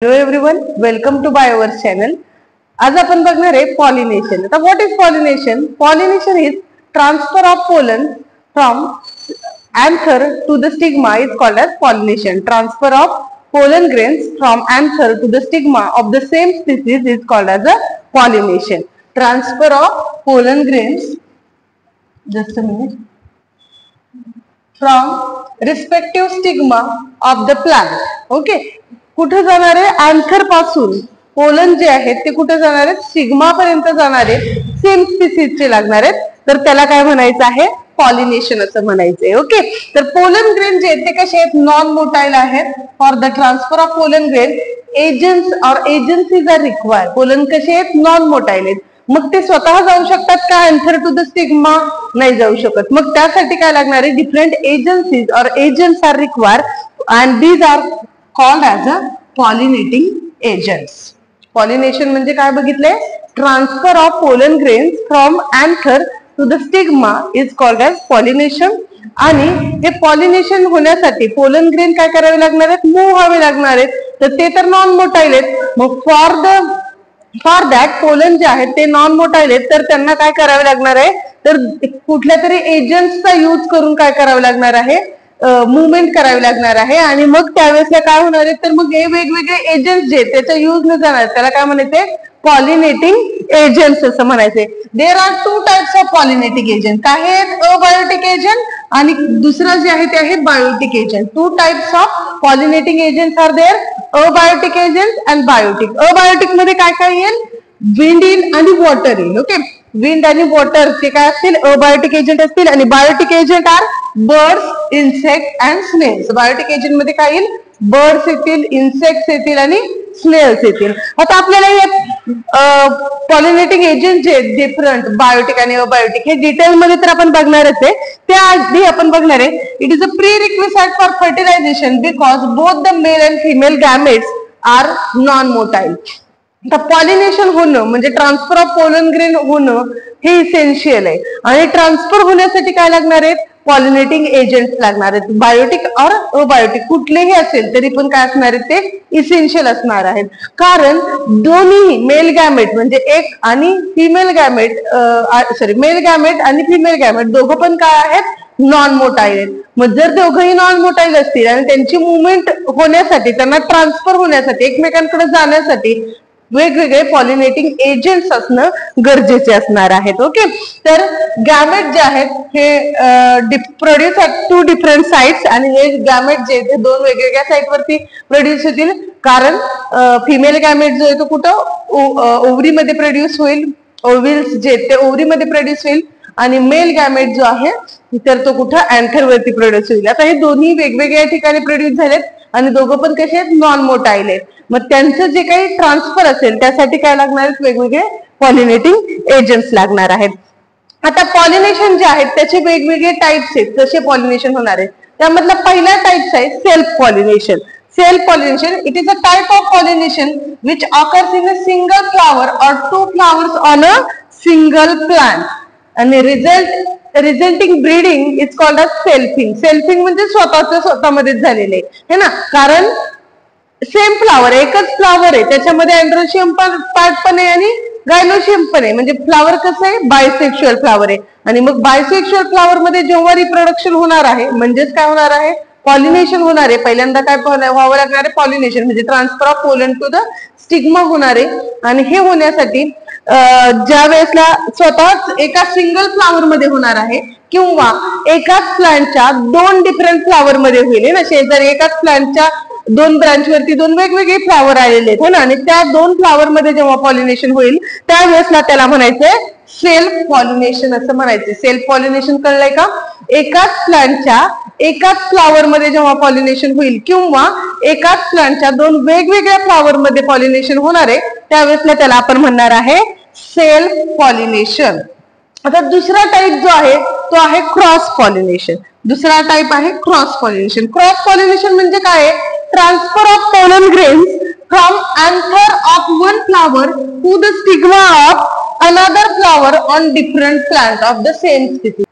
Hello everyone, welcome to Bioverse channel. आज आपण बघणार आहे पॉलिनेशन. आता what is pollination? Pollination is transfer of pollen from anther to the stigma is called as pollination. Transfer of pollen grains from anther to the stigma of the same species is called as a pollination. Transfer of pollen grains, just a minute, from respective stigma of the plant. Okay, कुठे जाणार आहे? Anther पासून pollen जे आहेत ते कुठे जाणार आहेत? स्टिग्मा पर्यंत जाणार आहेत, सेम स्पीसीजचे लागणार आहेत. तर त्याला काय म्हणायचं आहे? पॉलिनेशन असं म्हणायचंय. ओके, तर पोलन ग्रेन जे आहेत ते कसे आहेत? नॉन मोटाईल आहेत. For the transfer of pollen grain agents और एजन्सीज आर रिक्वायर्ड. पोलन कसे आहेत? नॉन मोटाईल आहेत. मग ते स्वतः जाऊ शकतात का अँथर टू द स्टिग्मा? नाही जाऊ शकत. मग त्यासाठी काय लागणार आहे? Different agencies or agents are required and these are called as a pollinating agents. Pollination म्हणजे काय बघितलंय? Transfer of pollen grains from anther to the stigma is called as pollination. आणि हे पॉलिनेशन होण्यासाठी पोलन ग्रेन काय करावे लागणार आहेत? मूव्ह व्हावे लागणार आहेत. तर ते तर नॉन मोटाईल आहेत. मग फॉर दॅट पोलन जे आहेत ते नॉन मोटाईल आहेत, तर त्यांना काय करावे लागणार आहे? तर कुठल्या तरी एजंट्सचा यूज करून काय करावं लागणार आहे? मुवमेंट करावी लागणार आहे. आणि मग त्यावेळेसला काय होणार आहे? तर मग हे वेगवेगळे एजंट्स जे त्याचा यूज न जाणार त्याला काय म्हणायचे? पॉलिनेटिंग एजंट्स असं म्हणायचे. There are to types of pollinating agent. काय आहेत? अबायोटिक एजंट आणि दुसरं जे आहे ते आहे biotic agent. Two types of pollinating agents are there, abiotic agent and biotic. Abiotic मध्ये काय काय येईल? विंड येईल आणि वॉटर येईल. ओके, विंड आणि वॉटर ते काय असतील? अबायोटिक एजंट असतील. आणि biotic agent are birds, insect and snails. Biotic agent मध्ये काय येईल? बर्ड्स येतील, इन्सेक्ट्स येतील आणि स्नेल्स येतील. आता आपल्याला पॉलिनेटिंग एजंट जे डिफरंट बायोटिक आणि अबायोटिक हे डिटेल मध्ये तर आपण बघणारच आहे. त्याआधी आपण बघणार आहे it is a prerequisite for fertilisation because both the male and female gametes are non motile. आता पॉलिनेशन होणं म्हणजे ट्रान्सफर ऑफ पोलन ग्रेन होणं हे इसेन्शियल आहे. आणि ट्रान्सफर होण्यासाठी काय लागणार आहेत? पॉलिनेटिंग एजंट्स लागणार आहेत. बायोटिक और अबायोटिक कुठलेही असेल तरी पण काय असणार आहेत? ते इसेन्शियल असणार आहेत. कारण दोन्ही मेल गॅमेट म्हणजे एक आणि फिमेल गॅमेट मेल गॅमेट आणि फिमेल गॅमेट दोघं पण काय आहेत? नॉन मोटाईल आहेत. मग जर दोघंही नॉन मोटाईल असतील आणि त्यांची मुवमेंट होण्यासाठी, त्यांना ट्रान्सफर होण्यासाठी, एकमेकांकडे जाण्यासाठी वेगवेगळे पॉलिनेटिंग एजंट्स असणं गरजेचे असणार आहेत. ओके, तर गॅमेट जे आहेत हे produce at two different sites. आणि हे गॅमेट जे ते दोन वेगवेगळ्या साइट वरती प्रोड्यूस होतील. कारण फिमेल गॅमेट जो आहे तो कुठं? ओव्हरीमध्ये प्रोड्यूस होईल. ओव्हिल्स जे ते ओव्हरीमध्ये प्रोड्यूस होईल. आणि मेल गॅमेट जो आहे तर तो कुठं? अँथर वरती प्रोड्यूस होईल. आता हे दोन्ही वेगवेगळ्या ठिकाणी प्रोड्यूस झालेत आणि दोघं पण कसे आहेत? नॉन मोटाईल आहेत. मग त्यांचं जे काही ट्रान्सफर असेल त्यासाठी काय लागणार आहेत? वेगवेगळे पॉलिनेटिंग एजंट्स लागणार आहेत. आता पॉलिनेशन जे आहेत त्याचे वेगवेगळे टाइप्स आहेत. कसे पॉलिनेशन होणार आहेत? त्यामधला पहिला टाइप्स आहे self pollination. Self pollination it is a type of pollination which occurs in a single flower or two flowers on a single plant. आणि resulting breeding is called a selfing. Selfing म्हणजे स्वतःमध्येच झालेले आहे ना. कारण same flower, एकच flower आहे, त्याच्यामध्ये अँड्रोशियम पार्ट पण आहे आणि गायनोशियम पण आहे. म्हणजे फ्लावर कसं आहे? बायसेक्शुअल फ्लावर आहे. आणि मग बायसेक्शुअल फ्लावर मध्ये जेव्हा रिप्रोडक्शन होणार आहे म्हणजेच काय होणार आहे? पॉलिनेशन होणार आहे. पहिल्यांदा काय व्हावं लागणार आहे? पॉलिनेशन म्हणजे transfer of pollen to the stigma होणार आहे. आणि हे होण्यासाठी ज्या वेळेसला स्वतःच एका सिंगल फ्लावर मध्ये होणार आहे किंवा एकाच प्लांटच्या दोन डिफरंट फ्लावर मध्ये होईल ना. शेजारी एकाच प्लांटच्या दोन ब्रांच वरती दोन वेगवेगळे फ्लावर आलेले आहेत ना. आणि त्या दोन फ्लावर मध्ये जेव्हा पॉलिनेशन होईल त्यावेळेसला त्याला म्हणायचंय सेल्फ पॉलिनेशन असं म्हणायचं. सेल्फ पॉलिनेशन कळलंय का? एकाच प्लांटच्या एकाच फ्लावर मध्ये जेव्हा पॉलिनेशन होईल किंवा एकाच प्लांटच्या दोन वेगवेगळ्या फ्लावर मध्ये पॉलिनेशन होणार आहे त्यावेळेसला त्याला आपण म्हणणार आहे सेल्फ पॉलिनेशन. आता दुसरा टाइप जो आहे तो आहे क्रॉस पॉलिनेशन. दुसरा टाइप आहे क्रॉस पॉलिनेशन. क्रॉस पॉलिनेशन म्हणजे काय? Transfer of pollen grains from anther of one flower to the stigma of another flower on different plant of the same species.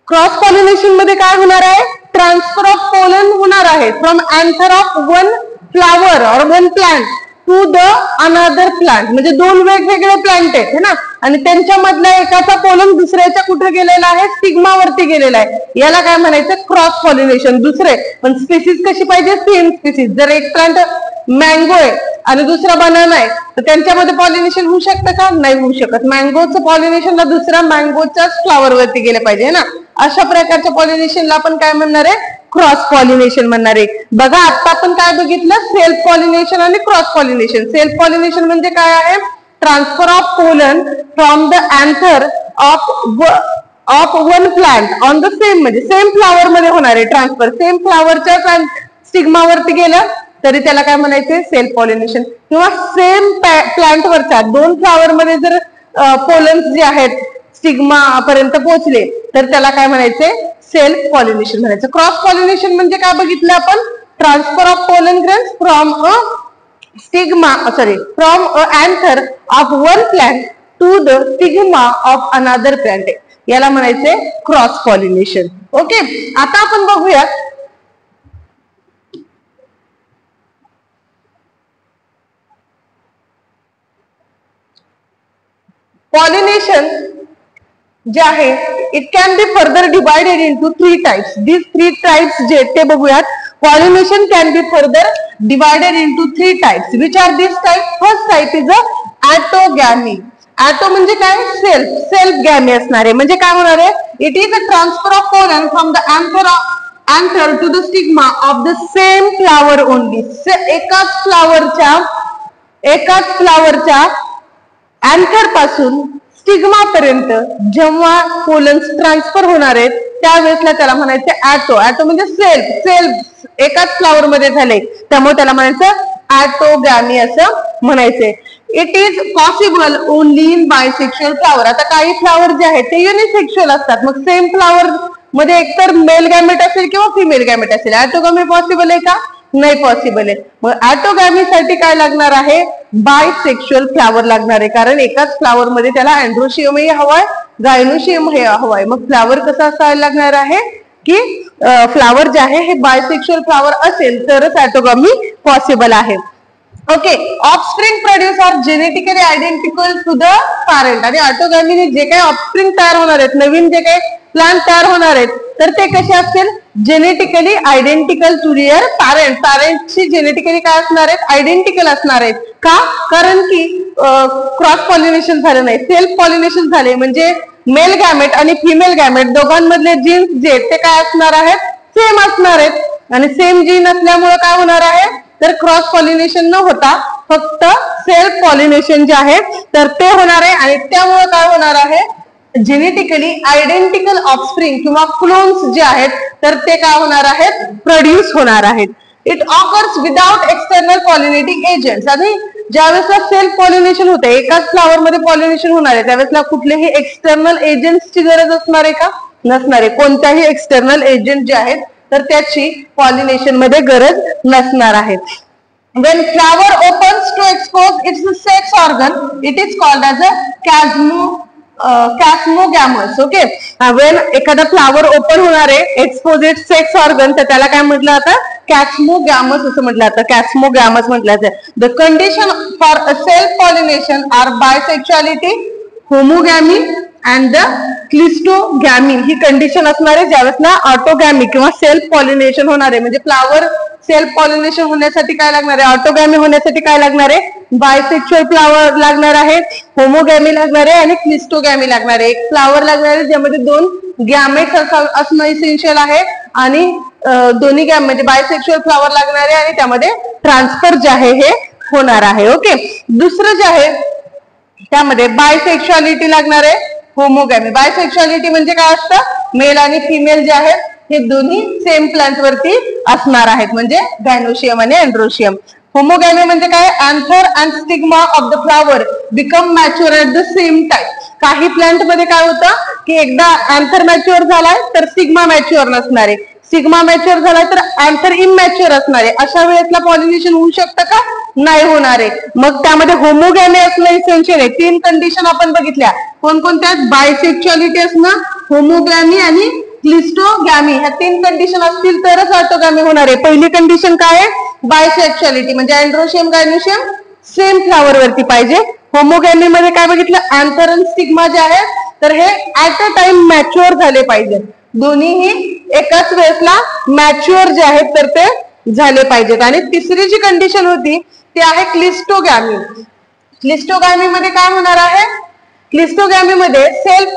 Cross pollination मध्ये काय होणार आहे? Transfer of pollen होणार आहे from anther of one flower or one plant to the another plant, म्हणजे दोन वेगवेगळे plant आहेत ना, आणि त्यांच्यामधला एकाचा पोलन दुसऱ्याच्या कुठे गेलेला आहे, स्टिग्मावरती गेलेला आहे. याला काय म्हणायचं, क्रॉस पॉलिनेशन. दुसरे पण स्पीसीज कशी पाहिजे, सेम स्पीसीज. जर एक प्लांट मँगो आहे आणि दुसरा बनाना आहे तर त्यांच्यामध्ये पॉलिनेशन होऊ शकतं का, नाही होऊ शकत. मँगोचं पॉलिनेशनला दुसऱ्या मँगोच्याच फ्लावर वरती गेले पाहिजे ना. अशा प्रकारच्या पॉलिनेशनला आपण काय म्हणणार आहे, क्रॉस पॉलिनेशन म्हणणार आहे. बघा आता आपण काय बघितलं, सेल्फ पॉलिनेशन आणि क्रॉस पॉलिनेशन. सेल्फ पॉलिनेशन म्हणजे काय आहे, transfer of pollen from the anther of one plant on the same, म्हणजे सेम फ्लावर मध्ये होणार आहे ट्रान्सफर. सेम फ्लावरच्या स्टिग्मावरती गेलं तरी त्याला काय म्हणायचे, सेल्फ पॉलिनेशन. किंवा सेम प्लांट वरच्या दोन फ्लावर मध्ये जर पोलन्स जे आहेत स्टिग्मा पर्यंत पोहोचले तर त्याला काय म्हणायचे, सेल्फ पॉलिनेशन म्हणायचं. क्रॉस पॉलिनेशन म्हणजे काय बघितलं आपण, transfer of pollen grains from a from a anther of one plant to the stigma of another plant. याला म्हणायचे क्रॉस पॉलिनेशन. ओके, आता आपण बघूया पॉलिनेशन जे आहे, it can be further divided into 3 types. These 3 types जे ते बघूयात. Pollination can be further divided into 3 types. Which are this type? First type is a autogamy. Auto म्हणजे काय, सेल्फ गॅमी असणार आहे. म्हणजे काय होणार आहे, it is a transfer of pollen from the anther to the stigma of the same flower only. एकाच फ्लावरच्या अँथर पासून स्टिग्मा पर्यंत जेव्हा पोलन्स ट्रान्सफर होणार आहेत त्यावेळेसला त्याला म्हणायचं ॲटो. ॲटो म्हणजे सेल्फ एकाच फ्लावर मध्ये झाले, त्यामुळे त्याला म्हणायचं ॲटोगॅमी असं म्हणायचंय. It is possible only in bisexual flower. आता काही फ्लावर जे आहेत ते युनिसेक्शुअल असतात, मग सेम फ्लावर मध्ये एकतर मेल गॅमेट असेल किंवा फिमेल गॅमेट असेल. ॲटोगॅमी पॉसिबल आहे का, नाही पॉसिबल आहे. मग ॲटोगॅमीसाठी काय लागणार आहे, बायसेक्शुअल फ्लावर लागणार आहे. कारण एकाच फ्लावर मध्ये त्याला अँड्रोशियमही हवाय, गायनोशियम हे हवाय. मग फ्लावर कसा असायला लागणार आहे की फ्लावर जे आहे हे बायसेक्शुअल फ्लावर असेल तरच ॲटोगॅमी पॉसिबल आहे. Okay, offspring produce are genetically identical to the parent. आणि ऑटोगॅमीने जे काही ऑफस्प्रिंग तयार होणार आहेत, नवीन जे काही प्लांट तयार होणार आहेत तर ते कसे असतील, genetically identical to their parent. पॅरेंटची जेनेटिकली काय असणार आहेत, आयडेंटिकल असणार आहेत. का, कारण की क्रॉस पॉलिनेशन झालं नाही, सेल्फ पॉलिनेशन झाले. म्हणजे मेल गॅमेट आणि फिमेल गॅमेट दोघांमधले जीन्स जे ते काय असणार आहेत, सेम असणार आहेत. आणि सेम जीन असल्यामुळे काय होणार आहे, तर क्रॉस पॉलिनेशन न होता फक्त सेल्फ पॉलिनेशन जे आहे तर ते होणार आहे. आणि त्यामुळे काय होणार आहे, जेनेटिकली आयडेंटिकल ऑफस्प्रिंग किंवा क्लोन्स जे आहेत तर ते काय होणार आहेत, प्रोड्यूस होणार आहेत. It occurs without external pollinating agents. आणि ज्यावेळेसला सेल्फ पॉलिनेशन होते, एकाच फ्लावर मध्ये पॉलिनेशन होणार आहे, त्यावेळेसला कुठलेही एक्सटर्नल एजंट्सची गरज असणार आहे का, नसणार आहे. कोणत्याही एक्सटर्नल एजंट जे आहेत तर त्याची पॉलिनेशन मध्ये गरज नसणार आहे. When flower opens to expose its sex organ, it is called as a chasmogamous. Okay, when एखादा फ्लावर ओपन होणार आहे, एक्सपोज इट्स सेक्स ऑर्गन, तर त्याला काय म्हटलं जातं, कॅस्मोगॅमस असं म्हटलं जातं. कॅस्मोगॅमस म्हटलं जातं. The condition for a self pollination are bisexuality, homogamy and the cleistogamy. ही कंडिशन असणार आहे ज्यावेळेसला ऑटोगॅमी किंवा सेल्फ पॉलिनेशन होणार आहे. म्हणजे फ्लावर सेल्फ पॉलिनेशन होण्यासाठी काय लागणार आहे, ऑटोगॅमी होण्यासाठी काय लागणार आहे, बायसेक्शुअल फ्लावर लागणार आहे, होमोगॅमी लागणार आहे आणि क्लिस्टोगॅमी लागणार आहे. एक फ्लावर लागणार आहे ज्यामध्ये 2 गॅमेट्स असणं इसेन्शियल आहे आणि दोन्ही गॅम म्हणजे बायसेक्शुअल फ्लावर लागणार आहे आणि त्यामध्ये ट्रान्सफर जे आहे हे होणार आहे. ओके, दुसरं जे आहे त्यामध्ये बायसेक्शुअलिटी लागणार आहे, होमोगॅमी. बायसेक्शुअलिटी म्हणजे काय असतं, मेल आणि फिमेल जे आहेत हे दोन्ही सेम प्लांट वरती असणार आहेत, म्हणजे गायनोशियम आणि अँड्रोशियम. होमोगॅमी म्हणजे काय, anther and stigma of the flower become mature at the same time. काही प्लांट मध्ये काय होतं की एकदा अँथर मॅच्युअर झालाय तर स्टिग्मा मॅच्युअर नसणार आहे, स्टिग्मा मॅच्युअर झालाय तर अँथर इमॅच्युअर असणार आहे. अशा वेळेसला पॉलिनेशन होऊ शकतं का, नाही होणार आहे. मग त्यामध्ये होमोगॅमी असणं इसेन्शियल आहे. 3 कंडिशन आपण बघितल्या, कोणकोणत्या, बायसेक्शुअलिटी असणं, होमोगॅमी आणि क्लिस्टोगॅमी. ह्या 3 कंडिशन असतील तरच ऑटोगॅमी होणार आहे. पहिली कंडिशन काय आहे, बायसेक्शुअलिटी म्हणजे अँड्रोशियम गायनोशियम सेम फ्लावर वरती पाहिजे. होमोगॅमी मध्ये काय बघितलं, अँथर आणि स्टिग्मा जे आहे तर हे ऍट अ टाइम मॅच्युअर झाले पाहिजे. दोन्हीही एकाच वेळेसला मॅच्युअर जे आहेत तर ते झाले पाहिजेत. आणि तिसरी जी कंडिशन होती ती आहे क्लिस्टोगॅमी. क्लिस्टोगॅमी मध्ये काय होणार आहे, क्लिस्टोगॅमी मध्ये self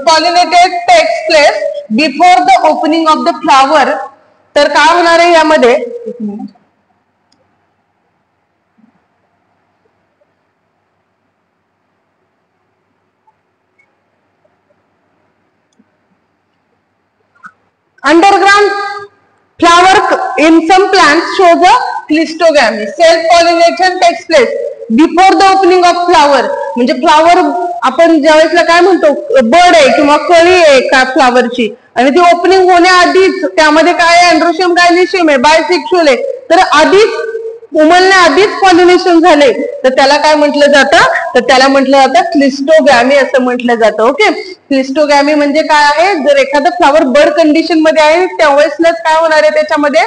pollinated takes place before the opening of the flower. तर काय होणार आहे यामध्ये, underground flower in some plants shows a cleistogamy. Self pollination takes place before the opening of flower. म्हणजे फ्लावर आपण ज्यावेळेसला काय म्हणतो, बड आहे किंवा कळी आहे का फ्लावरची, आणि ती ओपनिंग होण्याआधीच त्यामध्ये काय अँड्रोशियम गायनोशियम आहे, बायसेक्शुअल आहे, तर आधीच उमलण्याआधीच पॉलिनेशन झाले तर त्याला काय म्हटलं जातं, तर त्याला म्हटलं जातं क्लिस्टोगॅमी असं म्हटलं जातं. ओके, क्लिस्टोगॅमी म्हणजे काय आहे, जर एखादं फ्लावर बड कंडिशन मध्ये आहे त्यावेळेसलाच काय होणार आहे त्याच्यामध्ये,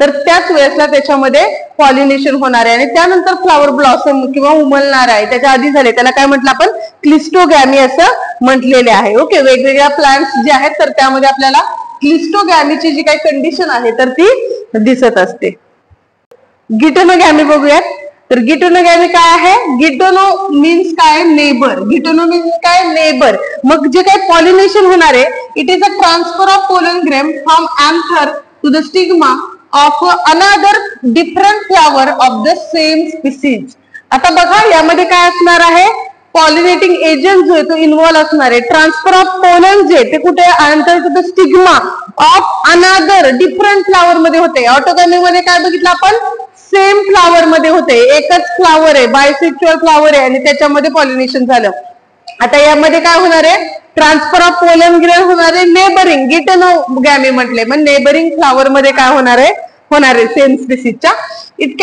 तर त्याच वेळेसला त्याच्यामध्ये पॉलिनेशन होणार आहे आणि त्यानंतर फ्लावर ब्लॉसम किंवा उमलणार आहे, त्याच्या आधी झाले, त्याला काय म्हटलं आपण क्लिस्टोगॅमी असं म्हटलेले आहे. ओके, वेगवेगळ्या प्लांट्स जे आहेत तर त्यामध्ये आपल्याला क्लिस्टोगॅमीची जी काही कंडिशन आहे तर ती दिसत असते. गिटोनोगॅमी बघूयात. तर गिटोनोगॅमी काय आहे, गिटोनो मीन्स काय, नेबर. गिटोनो मीन्स काय, नेबर. मग जे काही पॉलिनेशन होणार आहे, it is a transfer of pollen grain from anther to the stigma of another different flower of the same species. आता बघा यामध्ये काय असणार आहे, पॉलिनेटिंग एजंट जो आहे तो इन्व्हॉल्व असणार आहे. ट्रान्सफर ऑफ पोलन जे ते कुठे, anther to the stigma of another different flower मध्ये होते. ऑटोगॅमी मध्ये काय बघितलं आपण, सेम फ्लावर मध्ये होते, एकच फ्लावर आहे, बायसेक्शुअल फ्लावर आहे आणि त्याच्यामध्ये पॉलिनेशन झालं. आता यामध्ये काय होणार आहे, ट्रान्सफर ऑफ पोलन ग्रेन होणार आहे. नेबरिंग गिटोनोगॅमी म्हटले, मग नेबरिंग फ्लावर मध्ये काय होणार आहे सेम स्पीसीजच्या. It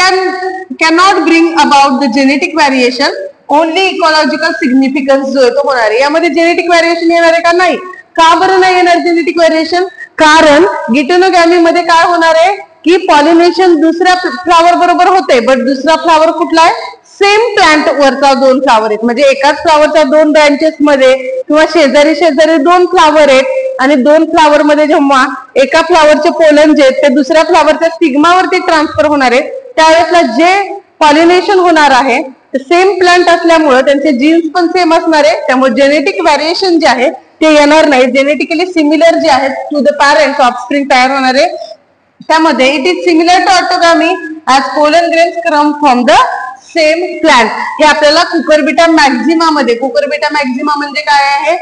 cannot bring about the genetic variation, only ecological significance जो आहे तो होणार आहे. यामध्ये जेनेटिक व्हॅरिएशन येणार आहे का, नाही. का बरं नाही येणार जेनेटिक व्हॅरिएशन, कारण गिटोनोगॅमी मध्ये काय होणार आहे की पॉलिनेशन दुसऱ्या फ्लावर बरोबर होते, बट दुसरा फ्लावर कुठला आहे, सेम प्लांट वरचा दोन फ्लावर आहेत. म्हणजे एकाच फ्लावरच्या दोन ब्रँचेस मध्ये किंवा शेजारी शेजारी दोन फ्लावर आहेत आणि दोन फ्लावर मध्ये जेव्हा एका फ्लावरचे पोलन जे ते दुसऱ्या फ्लावरच्या स्टिग्मावरती ट्रान्सफर होणार आहे त्यावेळेसला जे पॉलिनेशन होणार आहे सेम प्लांट असल्यामुळे त्यांचे जीन्स पण सेम असणार आहे, त्यामुळे जेनेटिक व्हॅरिएशन जे आहे ते येणार नाही. जेनेटिकली सिमिलर जे आहेत टू द पॅरेंट्स ऑफस्प्रिंग तयार होणार आहे. त्यामध्ये it is similar to autogamy as pollen grains come from the same plant. हे आपल्याला कुकरबिटा मॅक्झिमा मध्ये, कुकरबिटा मॅक्झिमा म्हणजे काय आहे,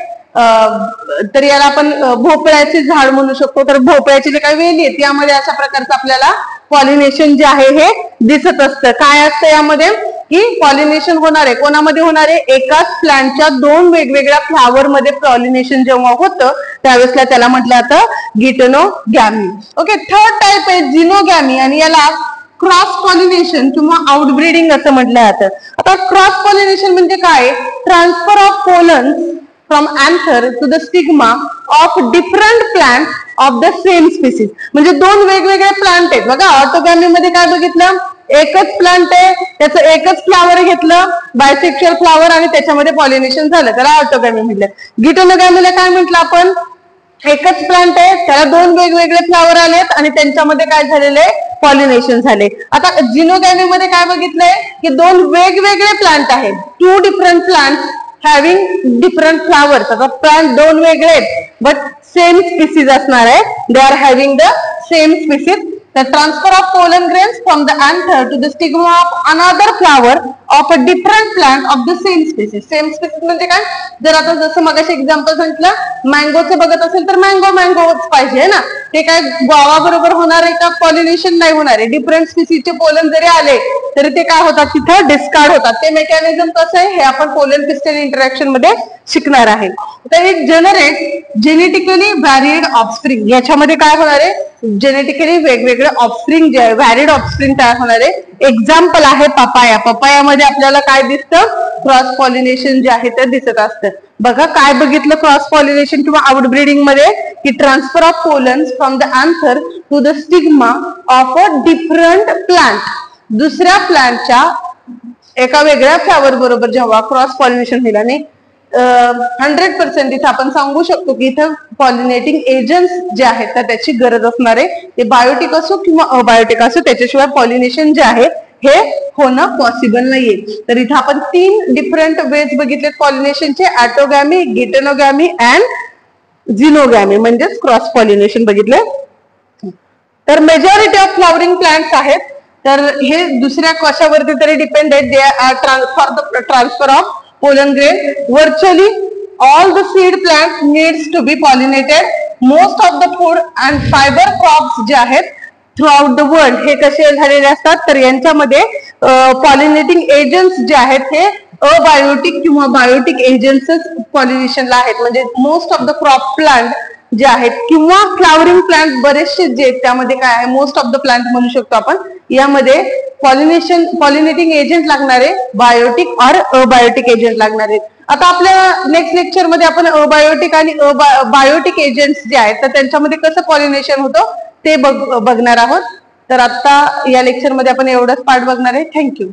तर याला आपण भोपळ्याचे झाड म्हणू शकतो. तर भोपळ्याची जे काही वेली आहेत यामध्ये अशा प्रकारचं आपल्याला पॉलिनेशन जे आहे हे दिसत असतं. काय असतं यामध्ये की पॉलिनेशन होणार आहे, कोणामध्ये होणार आहे, एकाच प्लांटच्या दोन वेगवेगळ्या फ्लावर मध्ये पॉलिनेशन जेव्हा होतं त्यावेळेसला त्याला म्हटलं जातं गिटोनोगॅमी. ओके, थर्ड टाइप आहे झिनोगॅमी आणि याला क्रॉस पॉलिनेशन किंवा आउटब्रीडिंग असं म्हटलं जातं. आता क्रॉस पॉलिनेशन म्हणजे काय, transfer of pollen from anther to the stigma of different plant of the same species. म्हणजे दोन वेगवेगळे प्लांट आहेत बघा. ऑटोगॅमी मध्ये काय बघितलं, एकच प्लांट आहे, त्याचं एकच फ्लावर घेतलं, बायसेक्शुअल फ्लावर, आणि त्याच्यामध्ये पॉलिनेशन झालं, त्याला ऑटोगॅमी म्हटलं. गिटोनोगॅमीला काय म्हटलं आपण, एकच प्लांट आहे, त्याला दोन वेगवेगळे फ्लावर आलेत आणि त्यांच्यामध्ये काय झालेले पॉलिनेशन झाले. आता झिनोगॅमी मध्ये काय बघितलंय की दोन वेगवेगळे प्लांट आहेत, two different plant having different flowers. आता प्लांट दोन वेगळे आहेत बट सेम स्पीसीज असणार आहे, they are having the same species. The transfer of pollen grains from the anther to the stigma of another flower of a different plant of the same species. Same species म्हणजे काय, जर आता जसं मगाशी example सांगितलं मँगोचं बघत असेल तर मँगोच पाहिजे ना, ते काय गुआवा बरोबर होणार आहे का, पॉलिनेशन नाही होणार आहे. डिफरंट स्पीसीजचे पोलन जरी आले तरी ते काय होतात, तिथं डिस्कार्ड होतात. ते मेकॅनिझम कसं आहे हे आपण पोलन पिस्टल इंटरॅक्शन मध्ये शिकणार आहे. तर हे जनरेट जेनेटिकली व्हॅरिड ऑफस्प्रिंग, याच्यामध्ये काय होणार आहे, जेनेटिकली वेगवेगळे ऑफस्प्रिंग जे आहे, व्हॅरिड ऑफस्प्रिंग तयार होणार आहे. एक्झाम्पल आहे पपाया. पपायामध्ये आपल्याला काय दिसतं, क्रॉस पॉलिनेशन जे आहे ते दिसत असतं. बघा काय बघितलं क्रॉस पॉलिनेशन किंवा आउटब्रीडिंग मध्ये की transfer of pollens from the anther to the stigma of a different plant. दुसऱ्या प्लांटच्या एका वेगळ्या फ्लावर बरोबर जेव्हा क्रॉस पॉलिनेशन होईल आणि 100% इथे आपण सांगू शकतो की इथं पॉलिनेटिंग एजंट्स जे आहेत तर त्याची गरज असणार आहे. ते बायोटिक असो किंवा अबायोटिक असो, त्याच्याशिवाय पॉलिनेशन जे आहे हे होणं पॉसिबल नाहीये. तर इथं आपण 3 डिफरंट वेज बघितलेत पॉलिनेशनचे, ॲटोगॅमी, गिटेनोगॅमी अँड झिनोगॅमी म्हणजेच क्रॉस पॉलिनेशन बघितले. तर मेजॉरिटी ऑफ फ्लॉवरिंग प्लांट्स आहेत तर हे दुसऱ्या कशावरती तरी डिपेंड आहेत. They are transfer of pollen grain. Virtually all the seed plants needs to be pollinated. Most of the food and fiber crops जे आहेत throughout the world हे कसे झालेले असतात तर यांच्यामध्ये पॉलिनेटिंग एजंट्स जे आहेत हे अबायोटिक किंवा बायोटिक एजंट्सच पॉलिनेशनला आहेत. म्हणजे most of the crop plant जे आहेत किंवा फ्लावरिंग प्लांट बरेचसे जे आहेत त्यामध्ये काय आहे, मोस्ट ऑफ द प्लांट म्हणू शकतो आपण, यामध्ये पॉलिनेटिंग एजंट लागणारे बायोटिक और अबायोटिक एजंट लागणारे. आता आपल्या नेक्स्ट लेक्चर मध्ये आपण अबायोटिक आणि बायोटिक एजंट्स जे आहेत तर त्यांच्यामध्ये कसं पॉलिनेशन होतं ते बघणार आहोत. तर आता या लेक्चर मध्ये आपण एवढंच पार्ट बघणार आहे. थँक्यू.